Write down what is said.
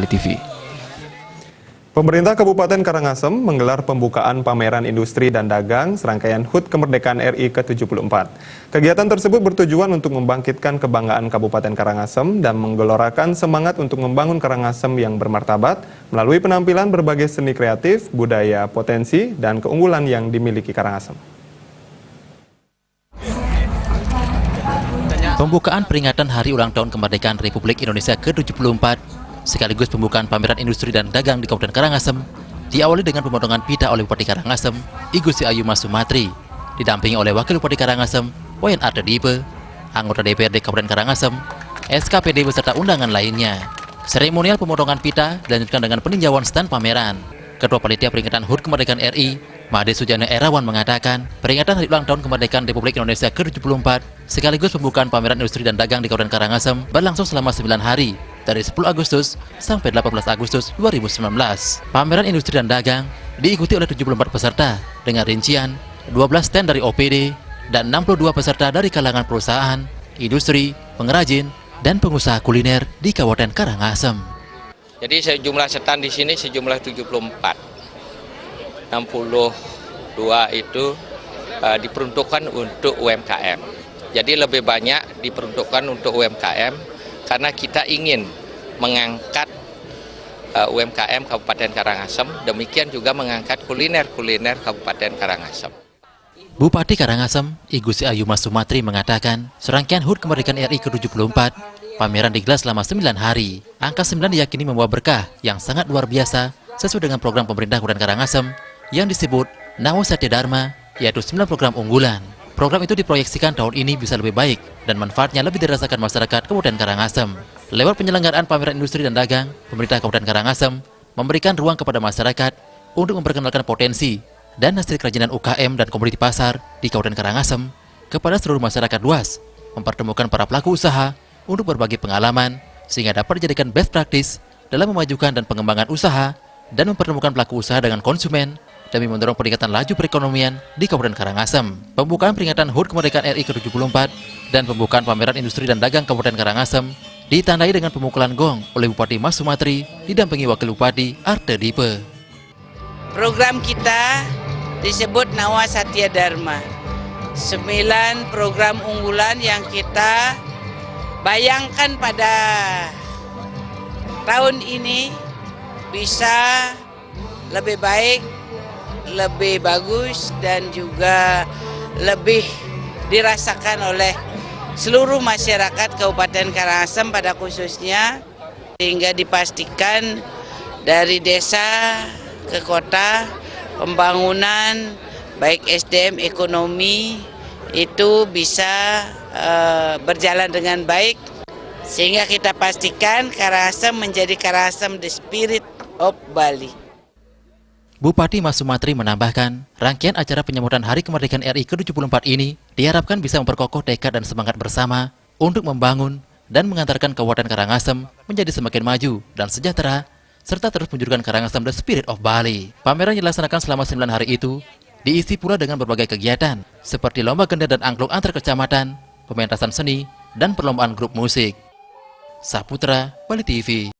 Bali TV. Pemerintah Kabupaten Karangasem menggelar pembukaan pameran industri dan dagang serangkaian HUT Kemerdekaan RI ke-74. Kegiatan tersebut bertujuan untuk membangkitkan kebanggaan Kabupaten Karangasem dan menggelorakan semangat untuk membangun Karangasem yang bermartabat melalui penampilan berbagai seni kreatif, budaya, potensi, dan keunggulan yang dimiliki Karangasem. Pembukaan peringatan Hari Ulang Tahun Kemerdekaan Republik Indonesia ke-74 sekaligus pembukaan pameran industri dan dagang di Kabupaten Karangasem diawali dengan pemotongan pita oleh Bupati Karangasem, I Gusti Ayu Mas Sumatri, didampingi oleh Wakil Bupati Karangasem, Wayan Ardedipe, anggota DPRD Kabupaten Karangasem, SKPD beserta undangan lainnya. Seremonial pemotongan pita dilanjutkan dengan peninjauan stand pameran. Ketua Panitia Peringatan HUT Kemerdekaan RI, Made Sujana Erawan mengatakan, peringatan Hari Ulang Tahun Kemerdekaan Republik Indonesia ke-74 sekaligus pembukaan pameran industri dan dagang di Kabupaten Karangasem berlangsung selama 9 hari, dari 10 Agustus sampai 18 Agustus 2019. Pameran industri dan dagang diikuti oleh 74 peserta dengan rincian 12 stand dari OPD dan 62 peserta dari kalangan perusahaan, industri, pengrajin, dan pengusaha kuliner di Kabupaten Karangasem. Jadi sejumlah stand di sini sejumlah 74. 62 itu diperuntukkan untuk UMKM. Jadi lebih banyak diperuntukkan untuk UMKM karena kita ingin mengangkat UMKM Kabupaten Karangasem, demikian juga mengangkat kuliner-kuliner Kabupaten Karangasem. Bupati Karangasem, I Gusti Ayu Mas Sumatri mengatakan, serangkaian HUT Kemerdekaan RI ke-74, pameran digelar selama 9 hari. Angka 9 diyakini membawa berkah yang sangat luar biasa sesuai dengan program pemerintah Kabupaten Karangasem yang disebut Nawa Satya Dharma, yaitu 9 program unggulan. Program itu diproyeksikan tahun ini bisa lebih baik dan manfaatnya lebih dirasakan masyarakat Kabupaten Karangasem. Lewat penyelenggaraan pameran industri dan dagang, pemerintah Kabupaten Karangasem memberikan ruang kepada masyarakat untuk memperkenalkan potensi dan hasil kerajinan UKM dan komoditi pasar di Kabupaten Karangasem kepada seluruh masyarakat luas, mempertemukan para pelaku usaha untuk berbagi pengalaman sehingga dapat dijadikan best practice dalam memajukan dan pengembangan usaha dan mempertemukan pelaku usaha dengan konsumen demi mendorong peningkatan laju perekonomian di Kabupaten Karangasem. Pembukaan peringatan HUT Kemerdekaan RI ke-74 dan pembukaan pameran industri dan dagang Kabupaten Karangasem ditandai dengan pemukulan gong oleh Bupati Mas Sumatri didampingi Wakil Bupati Ardedipe. Program kita disebut Nawa Satya Dharma. 9 program unggulan yang kita bayangkan pada tahun ini bisa lebih baik, lebih bagus, dan juga lebih dirasakan oleh seluruh masyarakat Kabupaten Karangasem pada khususnya, sehingga dipastikan dari desa ke kota pembangunan baik SDM ekonomi itu bisa berjalan dengan baik, sehingga kita pastikan Karangasem menjadi Karangasem the spirit of Bali. Bupati Mas Sumatri menambahkan, rangkaian acara penyambutan Hari Kemerdekaan RI ke-74 ini diharapkan bisa memperkokoh tekad dan semangat bersama untuk membangun dan mengantarkan Kabupaten Karangasem menjadi semakin maju dan sejahtera, serta terus menunjukkan Karangasem the spirit of Bali. Pameran yang dilaksanakan selama 9 hari itu diisi pula dengan berbagai kegiatan seperti lomba genda dan angklung antar kecamatan, pementasan seni, dan perlombaan grup musik. Saputra, Bali TV.